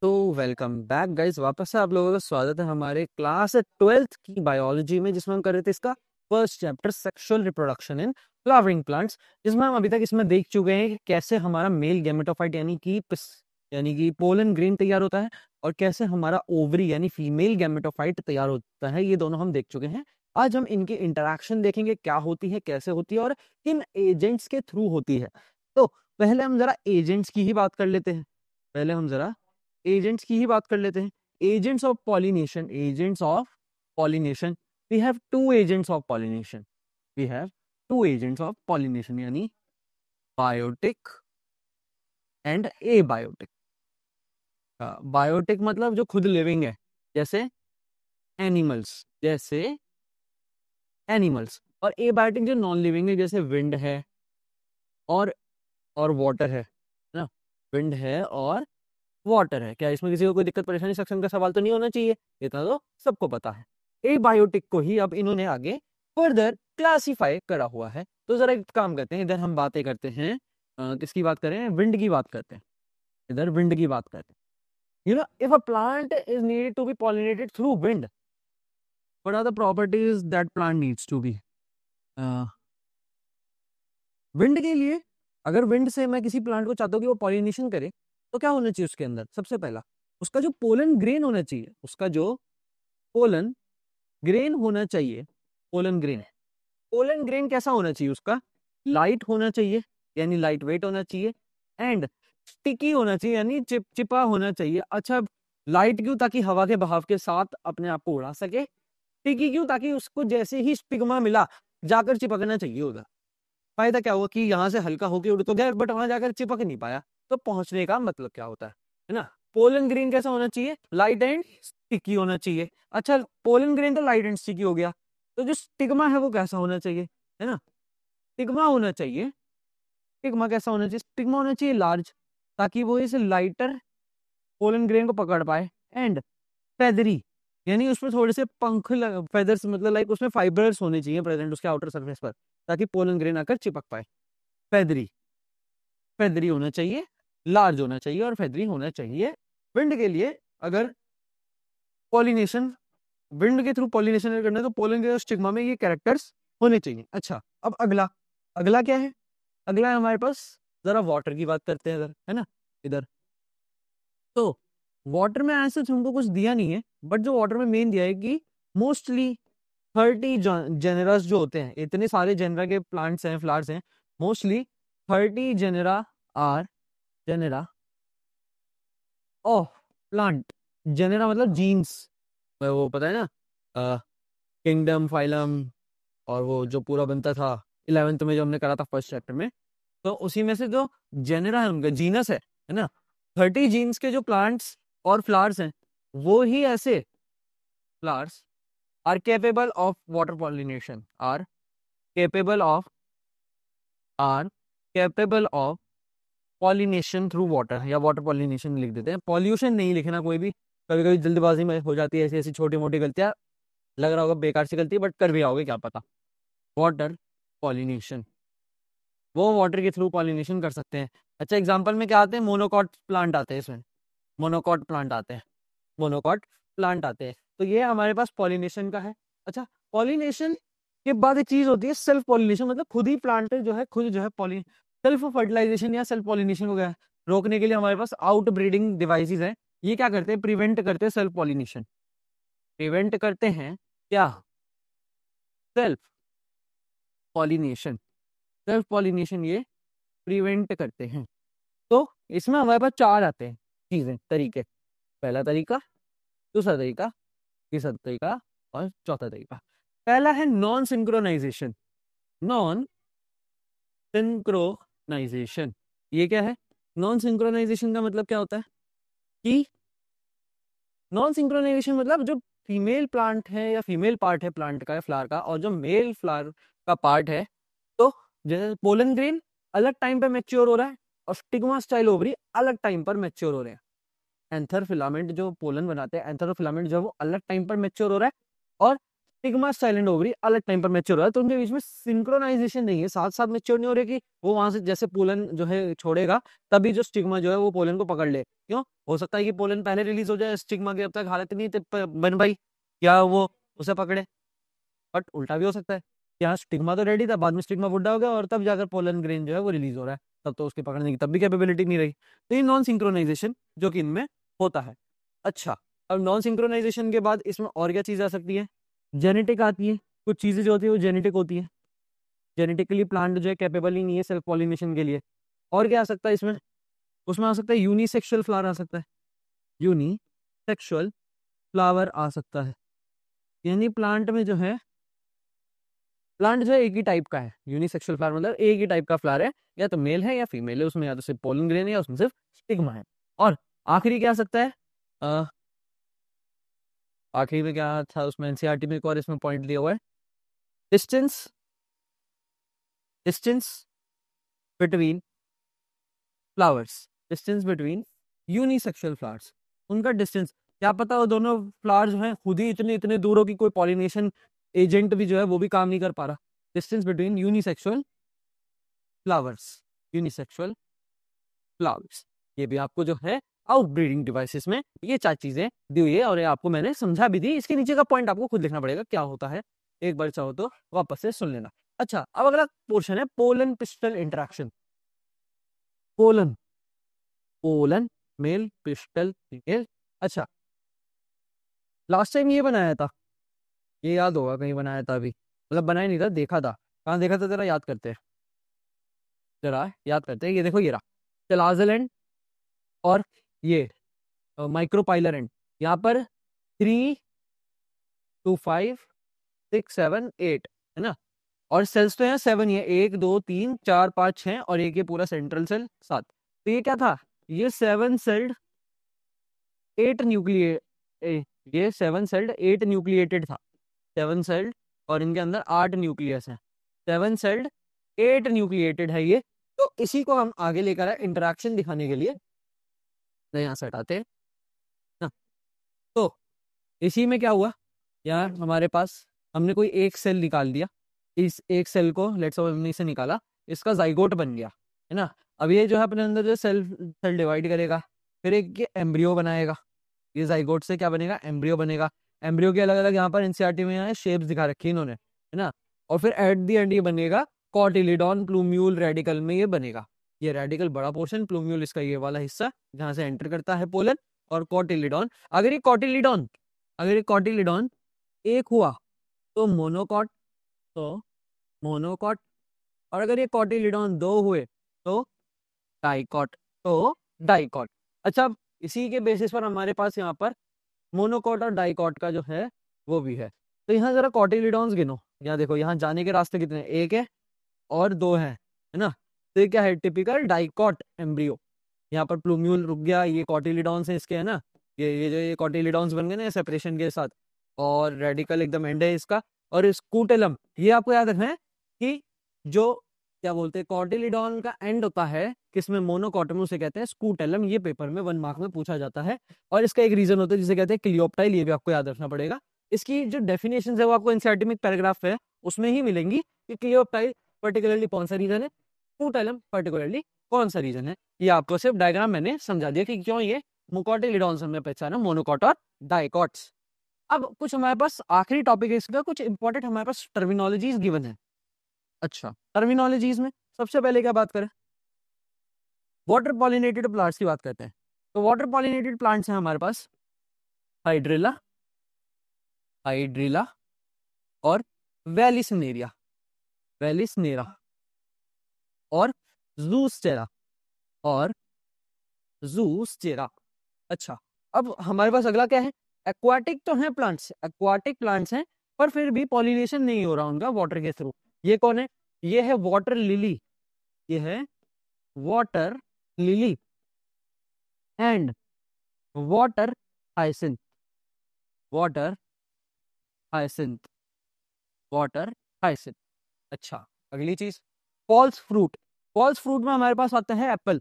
तो welcome back guys, वापस से आप लोगों का स्वागत है हमारे क्लास 12th की बायोलॉजी में, जिसमें हम कर रहे थे इसका first chapter sexual reproduction in flowering plants, जिसमें हम अभी तक इसमें देख चुके हैं कि कैसे हमारा मेल गैमेटोफाइट यानी कि पोलन ग्रेन तैयार होता है और कैसे हमारा ओवरी यानी फीमेल गैमेटोफाइट तैयार होता है। ये दोनों हम देख चुके हैं। आज हम इनकी इंटरेक्शन देखेंगे, क्या होती है, कैसे होती है और किन एजेंट्स के थ्रू होती है। तो पहले हम जरा एजेंट्स की ही बात कर लेते हैं। पहले हम जरा एजेंट्स की ही बात कर लेते हैं। Agents of pollination we have two agents of pollination यानी बायोटिक एंड एबायोटिक। बायोटिक मतलब जो खुद लिविंग है, जैसे एनिमल्स और एबायोटिक जो नॉन लिविंग है, जैसे विंड है और वाटर है ना। विंड है और वाटर है। क्या इसमें किसी को कोई दिक्कत परेशानी सक्षम का सवाल तो नहीं होना चाहिए, इतना तो सबको पता है। एबायोटिक को ही अब इन्होंने आगे फर्दर क्लासिफाई करा हुआ है। तो जरा एक काम करते हैं, इधर हम बातें करते हैं, किसकी बात करें, विंड की बात करते हैं। इधर विंड की बात करते हैं। If a plant is needed to be pollinated through wind, what are the properties that plant needs to be. Wind के लिए, अगर विंड से मैं किसी प्लांट को चाहता हूँ कि वो पॉलिनेशन करे, तो क्या होना चाहिए उसके अंदर? सबसे पहला उसका जो पोलन ग्रेन होना चाहिए, पोलन ग्रेन होना चाहिए। पोलन ग्रेन कैसा होना चाहिए? उसका लाइट होना चाहिए, यानी लाइट वेट होना चाहिए, एंड स्टिकी होना चाहिए, यानी चिपचिपा होना चाहिए। अच्छा, लाइट क्यों? ताकि हवा के बहाव के साथ अपने आप को उड़ा सके। स्टिकी क्यों? ताकि उसको जैसे ही स्टिग्मा मिला जाकर चिपकना चाहिए होगा। फायदा क्या हुआ कि यहाँ से हल्का होके उड़ तो गया, बट वहां जाकर चिपक नहीं पाया। तो पहुंचने का मतलब क्या होता है ना। पोलन ग्रेन कैसा होना चाहिए? लाइट एंड स्टिकी होना चाहिए। अच्छा, पोलन ग्रेन तो लाइट एंड स्टिकी हो गया, तो जो स्टिग्मा है वो कैसा होना चाहिए, है ना। स्टिग्मा होना चाहिए। स्टिग्मा कैसा होना चाहिए? स्टिग्मा होना चाहिए लार्ज, ताकि वो इस लाइटर पोलन ग्रेन को पकड़ पाए। एंड फेदरी, यानी उसमें थोड़े से फेदर्स, मतलब लाइक उसमें फाइबर्स होने चाहिए प्रेजेंट उसके आउटर सरफेस पर, ताकि पोलन ग्रेन आकर चिपक पाए। फेदरी फेदरी होना चाहिए, लार्ज होना चाहिए और फेदरी होना चाहिए। विंड के लिए अगर पॉलिनेशन, विंड के थ्रू पॉलिनेशन करना है, तो पोलन ग्रेन और स्टिग्मा में ये कैरेक्टर्स होने चाहिए। अच्छा, अब अगला अगला क्या है? अगला है हमारे पास, जरा वाटर की बात करते हैं इधर, है ना। इधर तो वाटर में ऐसे तुमको कुछ दिया नहीं है, बट जो वाटर में मेन दिया है कि मोस्टली 30 जेनरस जो होते हैं, इतने सारे जेनरा के प्लांट्स हैं, फ्लावर्स हैं, mostly 30 genera of plant. Genera मतलब जीन्स, वो पता है ना, किंगडम, फाइलम, और वो जो पूरा बनता था 11th में जो हमने करा था फर्स्ट चैप्टर में, तो उसी में से जो जेनेरा है उनका जीनस है ना। 30 जीन्स के जो प्लांट्स और फ्लावर्स हैं, वो ही ऐसे flowers are capable of water pollination, capable of are capable of pollination through water, या वाटर पॉलिनेशन लिख देते हैं, पॉल्यूशन नहीं लिखना कोई भी। कभी कभी जल्दबाजी में हो जाती है ऐसी ऐसी छोटी मोटी गलतियां, लग रहा होगा बेकार सी गलती, बट कर भी आओगे क्या पता। वाटर पॉलिनेशन, वो वाटर के थ्रू पॉलिनेशन कर सकते हैं। अच्छा, एग्जाम्पल में क्या आते हैं? मोनोकॉट प्लांट आते हैं इसमें, मोनोकॉट प्लांट आते हैं मोनोकॉट प्लांट आते हैं। तो ये हमारे पास पॉलिनेशन का है। अच्छा, पॉलिनेशन के बाद एक चीज होती है सेल्फ पॉलिनेशन, मतलब खुद ही प्लांट जो है, खुद जो है पॉली सेल्फ फर्टिलाइजेशन या सेल्फ पॉलिनेशन को क्या रोकने के लिए हमारे पास आउट ब्रीडिंग डिवाइसेस हैं। ये क्या करते हैं? प्रिवेंट करते हैं सेल्फ पॉलिनेशन। प्रिवेंट करते हैं क्या? Self pollination. सेल्फ पॉलिनेशन ये प्रिवेंट करते हैं। तो इसमें हमारे पास चार आते हैं चीजें, तरीके। पहला तरीका, दूसरा तरीका, तीसरा तरीका और चौथा तरीका। पहला है नॉन सिंक्रोनाइजेशन। नॉन सिंक्रोनाइजेशन, ये क्या है? नॉन सिंक्रोनाइजेशन का मतलब क्या होता है कि नॉन सिंक्रोनाइजेशन मतलब जो फीमेल प्लांट है या फीमेल पार्ट है प्लांट का या फ्लावर का, और जो मेल फ्लावर का पार्ट है, तो जैसे पोलन ग्रेन अलग टाइम पे मैच्योर हो रहा है और स्टिग्मा स्टाइल ओवरी अलग टाइम पर मैच्योर हो रहे हैं। एंथर फिलामेंट जो पोलन बनाते हैं, एंथर फिलामेंट जो है वो अलग टाइम पर मैच्योर हो रहा है, और स्टिग्मा साइलेंट ओवरी अलग टाइम पर मैच्योर हो रहा है, तो उनके बीच में सिंक्रोनाइजेशन नहीं है, साथ साथ मैच्योर नहीं हो रही कि वो वहां से जैसे पोलन जो है छोड़ेगा तभी जो स्टिग्मा जो है वो पोलन को पकड़ ले। क्यों? हो सकता है कि पोलन पहले रिलीज हो जाए, स्टिग्मा की अब तक हालत नहीं बन पाई, क्या वो उसे पकड़े। बट उल्टा भी हो सकता है, यहाँ स्टिग्मा तो रेडी था, बाद में स्टिग्मा बुड्ढा हो गया और तब जाकर पोलन ग्रेन जो है वो रिलीज हो रहा है, तब तो उसके पकड़ने की तब भी कैपेबिलिटी नहीं रही। तो ये नॉन सिंक्रोनाइजेशन जो कि इनमें होता है। अच्छा, अब नॉन सिंक्रोनाइजेशन के बाद इसमें और क्या चीज आ सकती है? जेनेटिक आती है, कुछ चीजें जो होती है वो जेनेटिक होती है, जेनेटिकली प्लांट जो है कैपेबल ही नहीं है सेल्फ पॉलिनेशन के लिए। और क्या आ सकता है इसमें? उसमें आ सकता है यूनिसेक्सुअल फ्लावर आ सकता है, यूनिसेक्सुअल फ्लावर आ सकता है, यानी प्लांट में जो है, प्लांट जो है एक ही टाइप का है, यूनिसेक्सुअल फ्लावर मतलब एक ही टाइप का फ्लावर है, या तो मेल है या फीमेल है, उसमें या तो सिर्फ पोलन ग्रेन है या उसमें सिर्फ स्टिग्मा है। और आखिरी क्या आ सकता है? अ, आखिरी में क्या था उसमें, एनसीईआरटी में एक और इसमें पॉइंट दिया हुआ है, distance, distance between flowers, distance between unisexual flowers, उनका डिस्टेंस, क्या पता वो दोनों फ्लावर जो है खुद ही इतने इतने दूर हो कि कोई पॉलिनेशन एजेंट भी जो है वो भी काम नहीं कर पा रहा। Distance between unisexual flowers, unisexual flowers, ये भी आपको जो है आउट ब्रीडिंग डिवाइसेस में ये 4 चीजें दी हुई है, और ये आपको मैंने समझा भी दी। इसके नीचे का पॉइंट आपको खुद लिखना पड़ेगा क्या होता है, एक बार चाहो तो वापस से सुन लेना। अच्छा, अब अगला पोर्शन है pollen pistil interaction. Pollen, pollen male, pistil female. अच्छा, लास्ट टाइम ये बनाया था, ये याद होगा कहीं बनाया था, अभी मतलब बनाया नहीं था, देखा था, कहाँ देखा था जरा याद करते हैं, जरा याद करते हैं। ये देखो, ये रहा चलाजलैंड और ये माइक्रोपाइलरेंट, यहाँ पर 3 2 5 6 7 8 है ना, और सेल्स तो यहाँ 7 ही है, 1 2 3 4 5 6 और एक ये पूरा सेंट्रल सेल 7। तो ये क्या था? ये 7 सेल्ड 8 न्यूक्लिए ये 7 सेल्ड 8 न्यूक्लिएटेड था, 7 सेल्ड और इनके अंदर 8 न्यूक्लियस है, 7 सेल्ड 8 न्यूक्लिएटेड है ये। तो इसी को हम आगे लेकर आए इंटरेक्शन दिखाने के लिए, तो यहाँ से हटाते हैं ना। तो इसी में क्या हुआ, यार हमारे पास हमने कोई एक सेल निकाल दिया, इस एक सेल को लेट्स सपोज हमने इसे निकाला, इसका जाइगोट बन गया है ना। अब ये जो है अपने अंदर जो सेल सेल डिवाइड करेगा, फिर एक ये एम्ब्रियो बनाएगा, ये जाइगोट से क्या बनेगा? एम्ब्रियो बनेगा। एम्ब्रियो के अलग अलग यहाँ पर एनसीईआरटी में यहाँ शेप्स दिखा रखी है इन्होंने, है ना। और फिर एट दी एंड ये बनेगा कॉटिलिडॉन, प्लूम्यूल रेडिकल में ये बनेगा। ये रेडिकल बड़ा पोर्शन, प्लूम्यूल इसका ये वाला हिस्सा जहाँ से एंटर करता है पोलन, और कॉटिलिडॉन। अगर ये कॉटिलिडॉन एक हुआ तो मोनोकॉट, तो मोनोकॉट। और अगर ये कॉटिलिडॉन 2 हुए तो डाइकॉट, तो डाइकॉट। अच्छा, इसी के बेसिस पर हमारे पास यहाँ पर मोनोकॉट और डाइकॉट का जो है वो भी है। तो यहाँ जरा कॉटिलिडॉन्स गिनो, यहाँ देखो, यहाँ जाने के रास्ते कितने हैं? एक है और 2 है ना। तो ये क्या है? Typical dicot embryo. यहाँ पर प्लूम्यूल रुक गया, ये कॉटिलिडॉन्स है इसके, है ना, ये जो ये कॉटिलिडॉन्स बन गए ना सेपरेशन के साथ, और रेडिकल एकदम एंड है इसका। और स्कूटेलम, ये आपको याद रखना है कि जो क्या बोलते हैं कॉटिलिडॉन का एंड होता है किसमें? मोनोकॉटम, उसे कहते हैं स्कूटेलम। ये पेपर में 1 मार्क में पूछा जाता है, और इसका एक रीजन होता है जिसे कहते हैं क्लियोप्टाइल, ये भी आपको याद रखना पड़ेगा। इसकी जो डेफिनेशन है वो आपको एनसीईआरटी में पैराग्राफ है उसमें ही मिलेंगी कि क्लियोप्टाइल पर्टिकुलरली कौन सा रीजन है, स्कूटेलम पर्टिकुलरली कौन सा रीजन है। ये आपको सिर्फ डायग्राम मैंने समझा दिया कि क्यों ये मुकॉटिलिडॉन्स में पहचाना, मोनोकॉट और डाइकॉट्स। अब कुछ हमारे पास आखिरी टॉपिक है इसका, कुछ इंपॉर्टेंट हमारे पास टर्मिनोलॉजीज गिवन है। अच्छा, टर्मिनोलॉजीज में सबसे पहले क्या बात करें? वाटर पॉलिनेटेड प्लांट्स की बात करते हैं। तो वाटर पॉलिनेटेड प्लांट्स हैं हमारे पास हाइड्रिला, हाइड्रिला और वेलिसनेरिया, वेलिसनेरा और जूस्टेरा, और जूस्टेरा। अच्छा, अब हमारे पास अगला क्या है? एक्वाटिक तो है प्लांट्स, एक्वाटिक प्लांट्स हैं, पर फिर भी पॉलिनेशन नहीं हो रहा उनका वाटर के थ्रू। ये कौन है? ये है वाटर लिली, ये है water lily and water hyacinth, water hyacinth, water hyacinth. अच्छा, अगली चीज फॉल्स फ्रूट। फॉल्स फ्रूट में हमारे पास आता है एप्पल,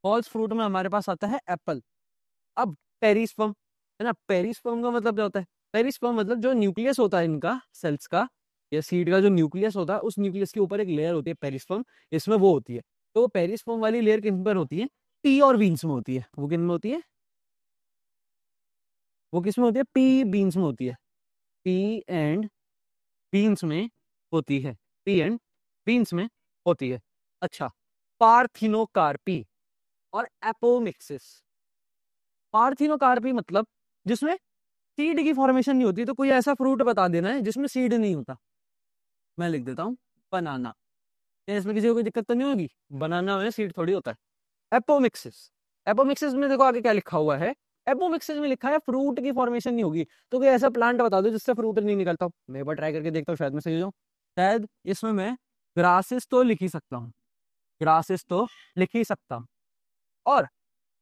फॉल्स फ्रूट में हमारे पास आता है एप्पल। अब पेरिस्पर्म, है ना, पेरिस्पर्म का मतलब क्या होता है? पेरिस्पर्म मतलब जो न्यूक्लियस होता है इनका सेल्स का या सीड का जो न्यूक्लियस होता है, उस न्यूक्लियस के ऊपर एक लेयर होती है पेरिस्पर्म, इसमें वो होती है। तो पेरिस्पर्म वाली लेयर किन पर होती है? पी और बीन्स में होती है। वो किन में होती है? वो किस में होती है? पी बीन्स में होती है। पी एंड बीन्स में होती है। पी एंड बीन्स में होती है। अच्छा, पार्थिनोकार्पी और एपोमिक्सिस। पार्थिनोकार्पी मतलब जिसमें सीड की फॉर्मेशन नहीं होती। तो कोई ऐसा फ्रूट बता देना है जिसमें सीड नहीं होता। मैं लिख देता हूं बनाना। इसमें किसी को कोई दिक्कत तो नहीं होगी? बनाना में सीड थोड़ी होता है। एपोमिक्सिस। एपोमिक्सिस में देखो आगे क्या लिखा हुआ है। एपोमिक्सिस में लिखा है फ्रूट की फॉर्मेशन नहीं होगी। तो कोई ऐसा प्लांट बता दो जिससे फ्रूट नहीं निकलता। मैं एक बार ट्राई करके देखता हूँ, शायद मैं सही हो जाऊं। शायद इसमें मैं ग्रासेस तो लिख ही सकता हूँ। ग्रासेस तो लिख ही सकता हूँ। और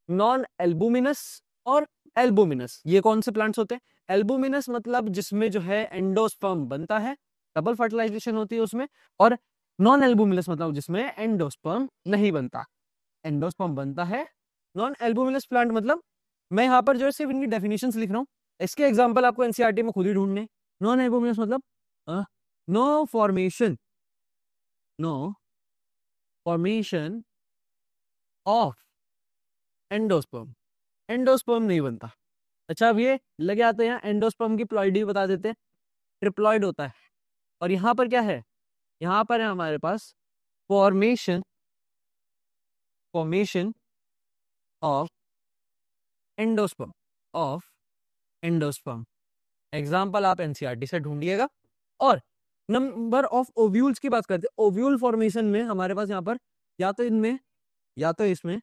नॉन एल्बुमिनस और एल्बुमिनस, ये कौन से प्लांट्स होते हैं? एल्बुमिनस मतलब जिसमें जो है एंडोस्पर्म बनता है, डबल फर्टिलाइजेशन होती है उसमें। और नॉन एल्बुमिनस मतलब जिसमें एंडोस्पर्म नहीं बनता, एंडोस्पर्म बनता है। नॉन एल्बुमिनस प्लांट मतलब, मैं यहाँ पर जो है सिर्फ इनकी डेफिनेशंस लिख रहा हूँ। इसके एग्जांपल आपको एनसीईआरटी में खुद ही ढूंढने। नॉन एल्बुमिनस मतलब no formation, no formation of endosperm, endosperm नहीं बनता। अच्छा, अब ये लगे आते हैं एंडोस्पर्म की प्लॉइडी बता देते हैं। ट्रिप्लॉइड होता है। और यहाँ पर क्या है? यहाँ पर है हमारे पास formation, formation of endosperm, of endosperm. Example आप एनसीईआरटी से ढूंढिएगा। और नंबर ऑफ ओव्यूल्स की बात करते हैं। ओव्यूल फॉर्मेशन में हमारे पास यहाँ पर या तो इनमें या तो इसमें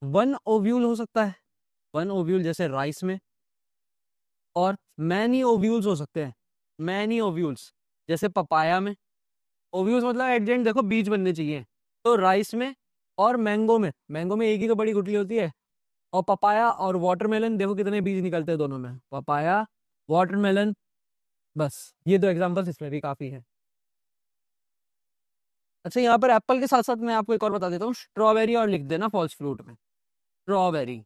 वन ओव्यूल हो सकता है, वन ओव्यूल जैसे राइस में। और मैनी ओव्यूल्स हो सकते हैं, मैनी ओव्यूल्स जैसे पपाया में। ओव्यूल्स मतलब एट द एंड देखो बीज बनने चाहिए। तो राइस में और मैंगो में, मैंगो में एक ही तो बड़ी गुठली होती है। और पपाया और वाटरमेलन देखो कितने बीज निकलते हैं दोनों में, पपाया वाटरमेलन। बस ये दो एग्जांपल्स इसमें भी काफी है। अच्छा, यहाँ पर एप्पल के साथ साथ मैं आपको एक और बता देता हूँ, स्ट्रॉबेरी और लिख देना फॉल्स फ्रूट में, स्ट्रॉबेरी।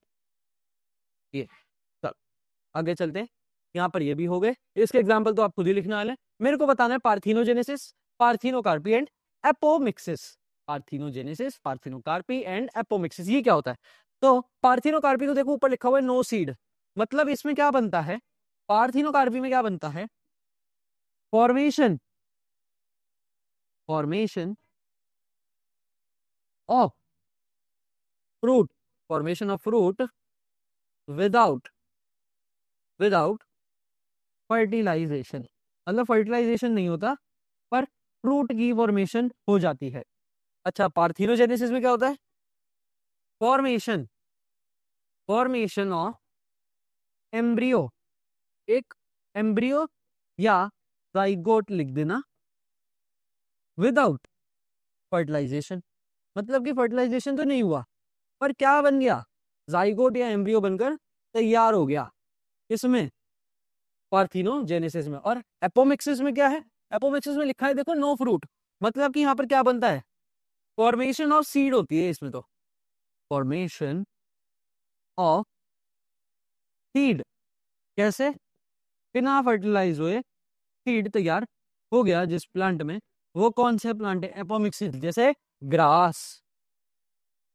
ये चल आगे चलते हैं। यहाँ पर ये भी हो गए। इसके एग्जाम्पल तो आप खुद ही लिखने वाले हैं। मेरे को बताना है parthenogenesis, parthenocarpy and apomixis. Parthenogenesis, parthenocarpy and apomixis, ये क्या होता है? तो पार्थिनोकार्पी तो देखो ऊपर लिखा हुआ है नो सीड। मतलब इसमें क्या बनता है? पार्थिनोकार्पी में क्या बनता है? Formation, formation of fruit, formation of fruit without, without fertilisation. मतलब फर्टिलाइजेशन नहीं होता पर फ्रूट की फॉर्मेशन हो जाती है। अच्छा, पार्थिनोजेनेसिस में क्या होता है? फॉर्मेशन, फॉर्मेशन ऑफ एम्ब्रियो, एक एम्ब्रियो या जाइगोट लिख देना, विदाउट फर्टिलाइजेशन। मतलब कि फर्टिलाइजेशन तो नहीं हुआ पर क्या बन गया? जाइगोट या एम्ब्रियो बनकर तैयार हो गया। इसमें पार्थिनोजेनेसिस में। और एपोमिक्सिस में क्या है? एपोमिक्सिस में लिखा है देखो नो फ्रूट। मतलब कि यहाँ पर क्या बनता है? फॉर्मेशन ऑफ सीड होती है इसमें। तो फॉर्मेशन ऑफ सीड कैसे? बिना फर्टिलाइज हुए सीड तैयार हो गया जिस प्लांट में। वो कौन से प्लांट है? एपोमिक्सिस जैसे ग्रास।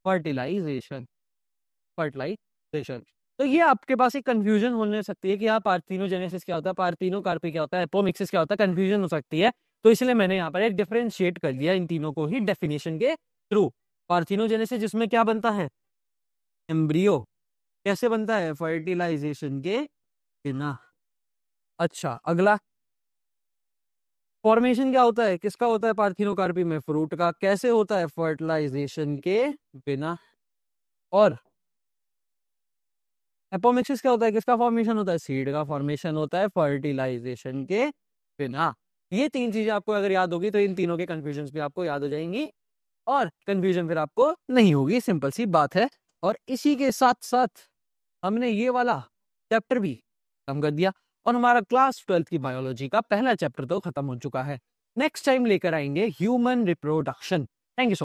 Fertilisation, fertilisation. तो ये आपके पास एक कंफ्यूजन होने सकती है कि यार पार्थिनोजेनेसिस क्या होता है, पार्थिनोकार्पी क्या होता है, एपोमिक्सिस क्या होता है, कंफ्यूजन हो सकती है। तो इसलिए मैंने यहाँ पर एक डिफरेंशिएट कर दिया इन तीनों को ही डेफिनेशन के थ्रू। पार्थिनोजेनेसिस जिसमें क्या बनता है? एम्ब्रियो। कैसे बनता है? फर्टिलाइजेशन के बिना। अच्छा, अगला फॉर्मेशन क्या होता है? किसका होता है पार्थिनोकार्पी में? फ्रूट का। कैसे होता है? फर्टिलाइजेशन के बिना। और एपोमिक्सिस क्या होता है? किसका फॉर्मेशन होता है? सीड का फॉर्मेशन होता है फर्टिलाइजेशन के बिना। ये तीन चीजें आपको अगर याद होगी तो इन तीनों के कंफ्यूजन भी आपको याद हो जाएंगी और कंफ्यूजन फिर आपको नहीं होगी। सिंपल सी बात है। और इसी के साथ साथ हमने ये वाला चैप्टर भी खत्म कर दिया और हमारा क्लास 12th की बायोलॉजी का पहला चैप्टर तो खत्म हो चुका है। नेक्स्ट टाइम लेकर आएंगे ह्यूमन रिप्रोडक्शन। Thank you.